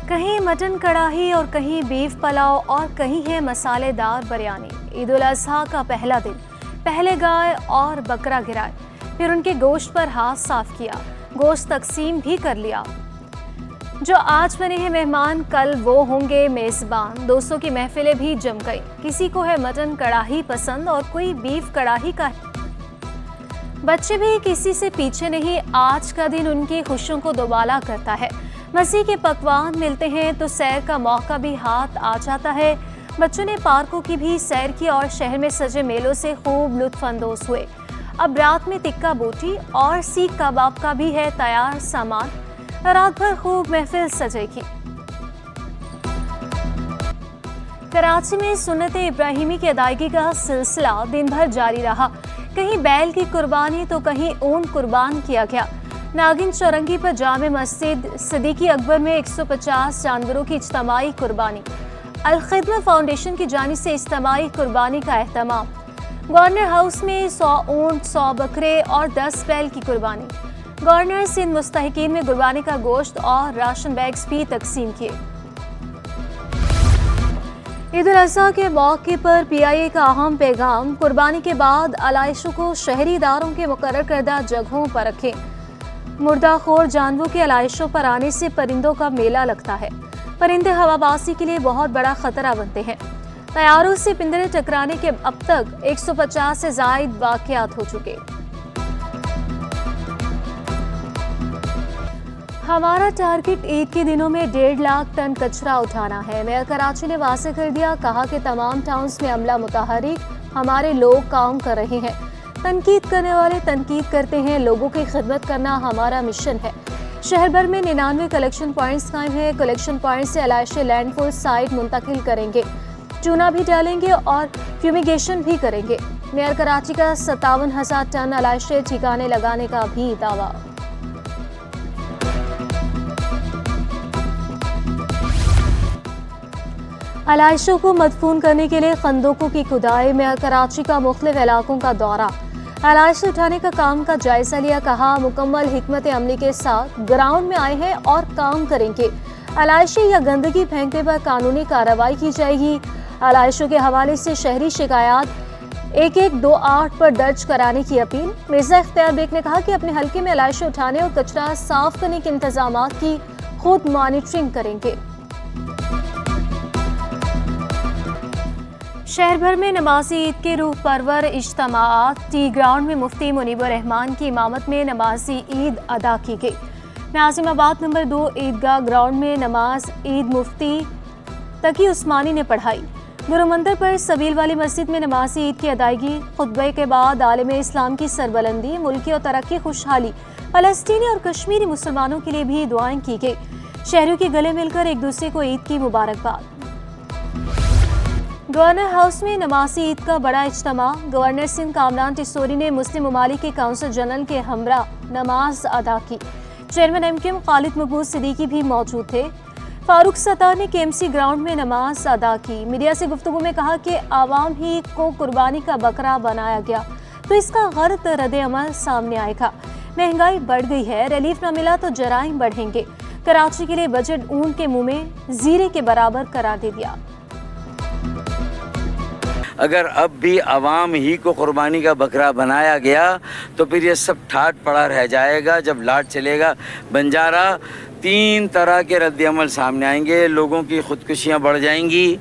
कहीं मटन कढ़ाई और कहीं बीफ पुलाव और कहीं है मसालेदार बिरयानी। ईद उल अजहा का पहला दिन, पहले गाय और बकरा गिराए, फिर उनके गोश्त पर हाथ साफ किया, गोश्त तकसीम भी कर लिया। जो आज बने हैं मेहमान, कल वो होंगे मेजबान। दोस्तों की महफिलें भी जम गई। किसी को है मटन कढ़ाई पसंद और कोई बीफ कढ़ाई का। बच्चे भी किसी से पीछे नहीं। आज का दिन उनकी खुशियों को दोबाला करता है। मसीह के पकवान मिलते हैं तो सैर का मौका भी हाथ आ जाता है। बच्चों ने पार्कों की भी सैर की और शहर में सजे मेलों से खूब लुत्फ अंदोज हुए। अब रात में टिक्का बोटी और सीख कबाब का भी है तैयार सामान। रात भर खूब महफिल सजेगी। कराची में सुन्नत इब्राहिमी की अदायगी का सिलसिला दिन भर जारी रहा। कहीं बैल की कुर्बानी तो कहीं ऊंट कुर्बान किया गया। नागिन चौरंगी पर जामे मस्जिद सिद्दीकी अकबर में 150 जानवरों की इज्तमाई कुर्बानी। अल खिदमत फाउंडेशन की जानिब से इज्तमाई कुर्बानी का एहतमाम। गवर्नर हाउस में 100 ऊंट, 100 बकरे और 10 बैल की कुर्बानी। गवर्नर सिंध मुस्तहिकीन में कुर्बानी का गोश्त और राशन बैग्स भी तकसीम किए। ईद उल अजहा के मौके पर PIA का अहम पैगाम, कुर्बानी के बाद आलाइशों को शहरी इदारों के मुकर्रर करदा जगहों पर रखें। मुर्दाखोर जानवरों के आलाइशों पर आने से परिंदों का मेला लगता है। परिंदे हवाबाजी के लिए बहुत बड़ा खतरा बनते हैं। तैयारों से पिंजरे टकराने के अब तक 150 से जायद वाकयात हो चुके। हमारा टारगेट ईद के दिनों में 1.5 लाख टन कचरा उठाना है। मेयर कराची ने वाज़ेह कर दिया, कहा कि तमाम टाउन्स में अमला मुतहरिक, हमारे लोग काम कर रहे हैं। तनकीद करने वाले तनकीद करते हैं, लोगों की खिदमत करना हमारा मिशन है। शहर भर में 99 कलेक्शन पॉइंट्स कायम है। कलेक्शन पॉइंट से अलाइशे लैंडफुल साइट मुंतकिल करेंगे, चूना भी डालेंगे और फ्यूमिगेशन भी करेंगे। मेयर कराची का 57,000 टन अलाइशे ठिकाने लगाने का भी दावा। अलाइशों को मदफून करने के लिए खंदोकों की खुदाई। मेयर कराची का मुख्तलिफ इलाकों का दौरा, अलाइशे उठाने का काम का जायजा लिया। कहा, मुकम्मल हिकमत अमली के साथ ग्राउंड में आए हैं और काम करेंगे। अलाइशे या गंदगी फेंकने पर कानूनी कार्रवाई की जाएगी। अलाइशों के हवाले से शहरी शिकायत 1128 पर दर्ज कराने की अपील। मिर्जा इख्तियार बेग ने कहा कि अपने हल्के में अलाइशे उठाने और कचरा साफ करने के इंतजामात की खुद मॉनिटरिंग करेंगे। शहर भर में नमाजी ईद के रूह परवर इज्तिमाआत। टी ग्राउंड में मुफ्ती मुनीबुर रहमान की इमामत में नमाजी ईद अदा की गई। नाजिमाबाद नंबर 2 ईदगाह ग्राउंड में नमाज ईद मुफ्ती तकी उस्मानी ने पढ़ाई। गुरु मंदिर पर सबील वाली मस्जिद में नमाजी ईद की अदायगी। खुतबे के बाद आलिम इस्लाम की सरबलंदी, मुल्की और तरक्की खुशहाली, फलस्तीनी और कश्मीरी मुसलमानों के लिए भी दुआएं की गई। शहरियों के गले मिलकर एक दूसरे को ईद की मुबारकबाद। गवर्नर हाउस में नमाजी ईद का बड़ा इज्तिमा। गवर्नर सिंध कामरान टिसोरी ने मुस्लिम ममालिक के काउंसिल जनरल के हमरा नमाज अदा की। चेयरमैन MKM खालिद मकबूल सिद्दीकी भी मौजूद थे। फारूक सत्तार ने KMC ग्राउंड में नमाज अदा की। मीडिया से गुफ्तगू में कहा कि आवाम ही को कुर्बानी का बकरा बनाया गया तो इसका गलत रद्द-ए-अमल सामने आएगा। महंगाई बढ़ गई है, रिलीफ न मिला तो जराइम बढ़ेंगे। कराची के लिए बजट ऊंट के मुंह में जीरे के बराबर करार दे दिया। अगर अब भी आवाम ही को कुर्बानी का बकरा बनाया गया तो फिर ये सब ठाट पड़ा रह जाएगा। जब लाट चलेगा बंजारा, 3 तरह के रद्द-ए-अमल सामने आएंगे। लोगों की खुदकुशियाँ बढ़ जाएंगी।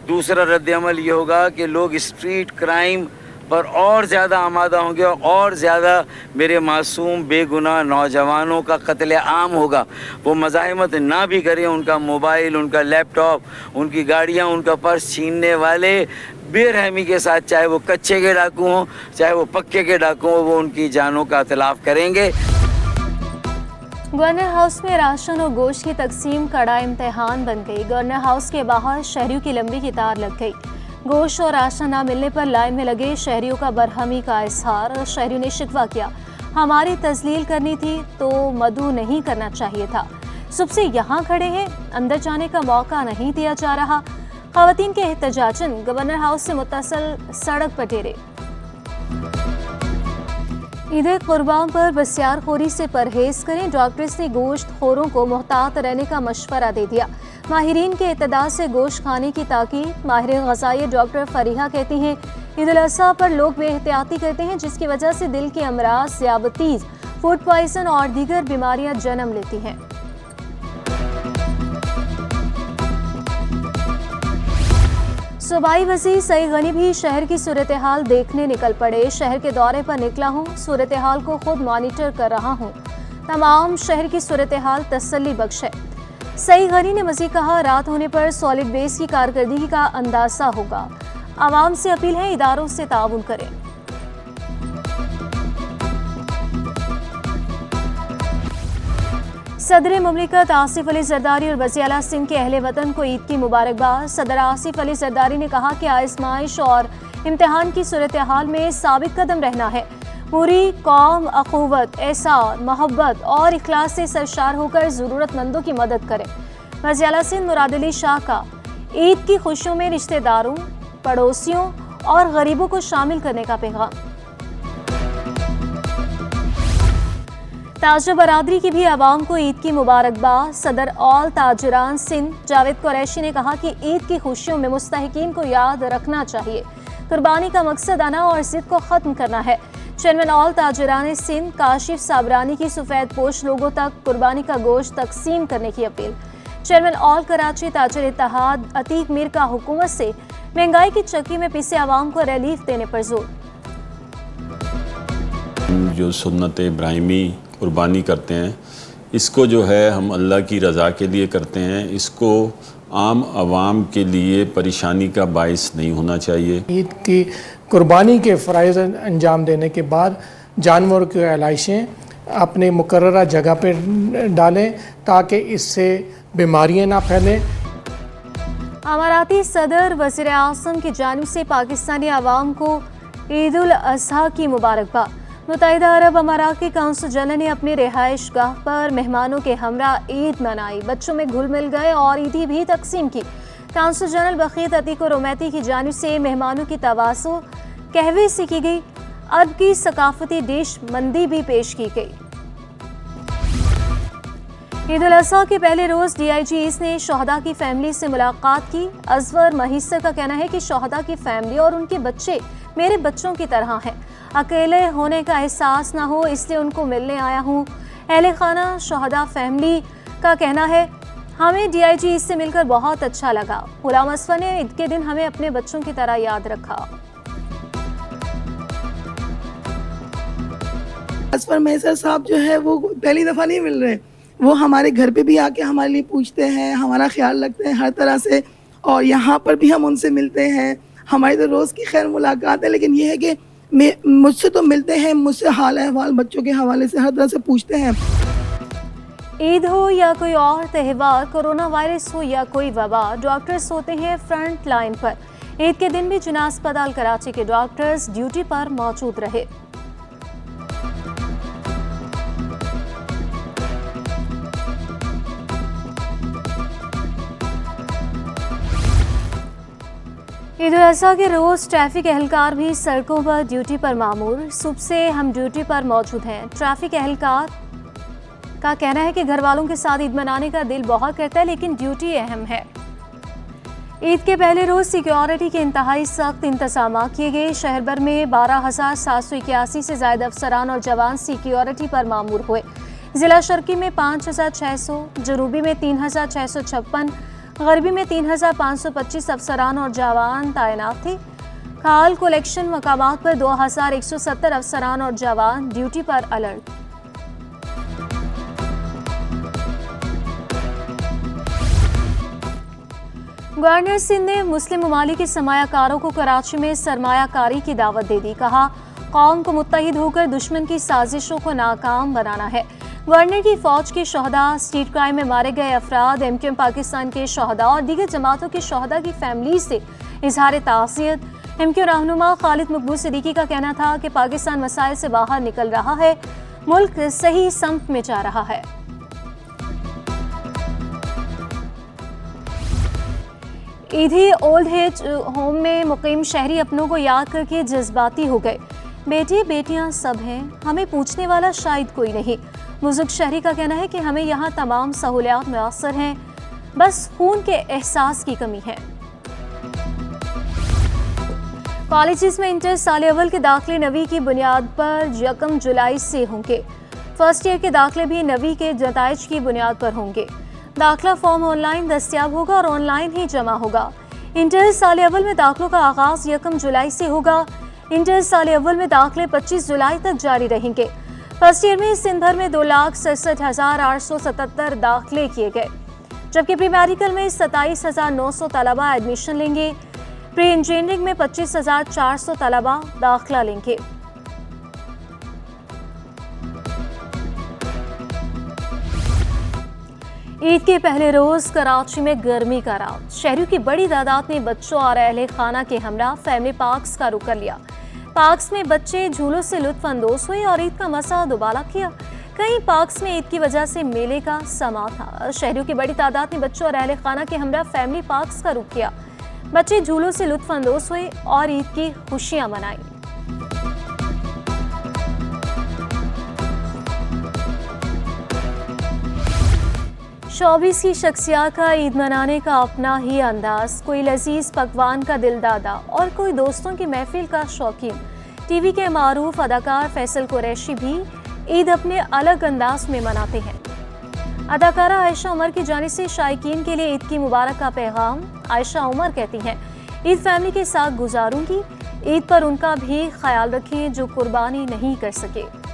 दूसरा रद्द-ए-अमल ये होगा कि लोग स्ट्रीट क्राइम पर और ज़्यादा आमादा होंगे और ज़्यादा मेरे मासूम बेगुनाह नौजवानों का कत्ले आम होगा। वो मज़ाहमत ना भी करें, उनका मोबाइल, उनका लैपटॉप, उनकी गाड़ियाँ, उनका पर्स छीनने वाले बेरहमी के साथ, चाहे वो कच्चे के डाकू हों चाहे वो पक्के के डाकू हों, वो उनकी जानों का इतलाफ़ करेंगे। गवर्नर हाउस में राशन और गोश्त की तकसीम कड़ा इम्तिहान बन गई। गवर्नर हाउस के बाहर शहरियों की लंबी कतार लग गई। गोश्त और राशन न मिलने पर लाइन में लगे शहरियों का बरहमी का इजहार। शहरियों ने शिकवा किया, हमारी तजलील करनी थी तो मदू नहीं करना चाहिए था। सुबह से यहाँ खड़े हैं, अंदर जाने का मौका नहीं दिया जा रहा। खवातीन के एहतजाजन गवर्नर हाउस से मुत्तसिल सड़क पर डेरे। ईद कुर्बान पर बसियारखोरी से परहेज करें। डॉक्टर्स ने गोश्त खोरों को मोहतात रहने का मशवरा दे दिया। माहिरीन के इत्तेदा से गोश्त खाने की ताकीद। माहिर ग़ज़ाइया डॉक्टर फरीहा कहती हैं ईद उल अज़हा पर लोग बेहतियाती करते हैं, जिसकी वजह से दिल के अमराज, ज़ियाबतीज़, फूड पॉइजन और दीगर बीमारियां जन्म लेती हैं। सूबाई वज़ीर सईद गनी भी शहर की सूरत हाल देखने निकल पड़े। शहर के दौरे पर निकला हूँ, सूरत हाल को खुद मॉनिटर कर रहा हूँ। तमाम शहर की सूरत हाल तसल्ली बख्श है। सईद गनी ने मज़ीद कहा, रात होने पर सॉलिड बेस की कारकर्दगी का अंदाज़ा होगा। आवाम से अपील है इदारों से ताउन करें। सदर मुमलिकत आसिफ अली जरदारी और वज़ीर आला सिंध के अहले वतन को ईद की मुबारकबाद। सदर आसिफ अली जरदारी ने कहा कि आजमाइश और इम्तिहान की सूरत हाल में साबित कदम रहना है। पूरी कौम अखुवत, एहसान, मोहब्बत और इखलास से सरशार होकर ज़रूरतमंदों की मदद करे। वज़ीर आला सिंध मुराद अली शाह का ईद की खुशियों में रिश्तेदारों, पड़ोसियों और गरीबों को शामिल करने का पैगाम। ताजर बरादरी की भी आवाम को ईद की मुबारकबाद। सदर ऑल ताजरान सिंध जावेद कुरैशी ने कहा कि ईद की खुशियों में मुस्तहिकीन को याद रखना चाहिए। कुर्बानी का मकसद अना और जिद को ख़त्म करना है। चेयरमैन ऑल ताजरान सिंध काशिफ साबरानी की सफ़ेद पोश लोगों तक कुर्बानी का गोश्त तकसीम करने की अपील। चेयरमैन ऑल कराची ताजर इत्तेहाद अतीक मीर का हुकूमत से महंगाई की चक्की में पिसे आवाम को रिलीफ देने पर जोर। जो सुन्नत इब्राहिमी कुर्बानी करते हैं, इसको जो है हम अल्लाह की रज़ा के लिए करते हैं। इसको आम आवाम के लिए परेशानी का बाइस नहीं होना चाहिए। ईद की कुर्बानी के फ़राइज़ अंजाम देने के बाद जानवर की आलाइशें अपने मुकर्ररा जगह पर डालें ताकि इससे बीमारियां ना फैलें। अमाराती सदर वज़ीर आज़म की जानिब से पाकिस्तानी आवाम को ईद उल अज़हा की मुबारकबाद। मुत्तहिदा अरब अमारात के काउंसिल जनरल ने अपने रिहाइश गाह पर मेहमानों के हमरा ईद मनाई। बच्चों में घुल मिल गए और ईदी भी तकसीम की। काउंसिल जनरल बखीत अतीक रोमैती की जानिब से मेहमानों की तवासो कहवे से की गई। अरब की सकाफती डिश मंदी भी पेश की गई। ईद उल अज़हा के पहले रोज़ DIG ने शहदा की फैमिली से मुलाकात की। अजवर महिसर का कहना है कि शहदा की फैमिली और उनके बच्चे मेरे बच्चों की तरह हैं। अकेले होने का एहसास ना हो इसलिए उनको मिलने आया हूँ। अहले खाना शहदा फैमिली का कहना है हमें DIG से मिलकर बहुत अच्छा लगा। गुलाम असफर ने ईद के दिन हमें अपने बच्चों की तरह याद रखा। असफर मैसर साहब जो है वो पहली दफ़ा नहीं मिल रहे। वो हमारे घर पे भी आके हमारे लिए पूछते हैं, हमारा ख्याल रखते हैं हर तरह से, और यहाँ पर भी हम उनसे मिलते हैं। हमारी तो रोज़ की खैर मुलाकात है, लेकिन ये है कि मुझसे तो मिलते हैं, मुझसे हाल अहवाल बच्चों के हवाले से हर तरह से पूछते हैं। ईद हो या कोई और त्यौहार, कोरोना वायरस हो या कोई वबा, डॉक्टर्स होते हैं फ्रंट लाइन पर। ईद के दिन भी जिना अस्पताल कराची के डॉक्टर्स ड्यूटी पर मौजूद रहे। ईद उल अज़हा के रोज़ ट्रैफिक एहलकार भी सड़कों पर ड्यूटी पर मामूर। सुबह से हम ड्यूटी पर मौजूद हैं। ट्रैफिक एहलकार का कहना है कि घर वालों के साथ ईद मनाने का दिल बहुत करता है, लेकिन ड्यूटी अहम है। ईद के पहले रोज़ सिक्योरिटी के इंतहाई सख्त इंतजाम किए गए। शहर भर में 12,781 से ज़ायद अफसरान और जवान सिक्योरिटी पर मामूर हुए। ज़िला शर्की में 5,600, जनूबी में 3,656, गरबी में 3,525 अफसरान और जवान तैनात थे। खाल कलेक्शन मकामात पर 2,170 अफसरान और जवान ड्यूटी पर अलर्ट। गवर्नर सिंध ने मुस्लिम ममालिक के सरमायाकारों को कराची में सरमायाकारी की दावत दे दी। कहा, कौम को मुत्तहिद होकर दुश्मन की साजिशों को नाकाम बनाना है। गवर्नर की फौज के शहदा, स्ट्रीट क्राइम में मारे गए अफराद, MQM पाकिस्तान के शहदा और दीगर जमातों के शहदा की फैमिली से इजहार ताज़ियत। MQ रहनुमा खालिद मकबूल सिद्दीकी का कहना था कि पाकिस्तान मसाइल से बाहर निकल रहा है, मुल्क सही समत में जा रहा है। ईदी ओल्ड एज होम में मुकीम शहरी अपनों को याद करके जज्बाती हो गए। बेटे बेटियां सब हैं, हमें पूछने वाला शायद कोई नहीं। बुजुर्ग शहरी का कहना है कि हमें यहाँ तमाम सहूलियात मुयस्सर हैं, बस खून के एहसास की कमी है। कॉलेजेस में इंटर साल अव्वल के दाखिले 9वीं की बुनियाद पर 1 जुलाई से होंगे। फर्स्ट ईयर के दाखिले भी 9वीं के नताइज की बुनियाद पर होंगे। दाखिला फॉर्म ऑनलाइन दस्तियाब होगा और ऑनलाइन ही जमा होगा। इंटर साल अव्वल में दाखिलों का आगाज 1 जुलाई से होगा। इंटर साल अव्वल में दाखिले 25 जुलाई तक जारी रहेंगे। फर्स्ट ईयर में सिंध भर में 2,67,877 दाखिले किए गए, जबकि प्री मेडिकल में 27,900 तलबा एडमिशन लेंगे। प्री इंजीनियरिंग में 25,400 तलबा दाखिला लेंगे। ईद के पहले रोज कराची में गर्मी का रात। शहरियों की बड़ी तादाद ने बच्चों और अहले खाना के हमरा फैमिली पार्क्स का रुख कर लिया। पार्क्स में बच्चे झूलों से लुत्फ अंदोज हुए और ईद का मसा दुबाला किया। कई पार्क्स में ईद की वजह से मेले का समा था। शहरियों की बड़ी तादाद ने बच्चों और अहले खाना के हमरा फैमिली पार्क्स का रुख किया। बच्चे झूलों से लुत्फ अंदोज हुए और ईद की खुशियां मनाई। शोबिस की शख्सियत का ईद मनाने का अपना ही अंदाज, कोई लजीज पकवान का दिलदादा और कोई दोस्तों की महफिल का शौकीन। टीवी के मारूफ अदाकार फैसल कुरैशी भी ईद अपने अलग अंदाज में मनाते हैं। अदाकारा आयशा उमर की जानिब से शायकीन के लिए ईद की मुबारक का पैगाम। आयशा उमर कहती हैं, ईद फैमिली के साथ गुजारूंगी। ईद पर उनका भी ख्याल रखें जो कुर्बानी नहीं कर सके।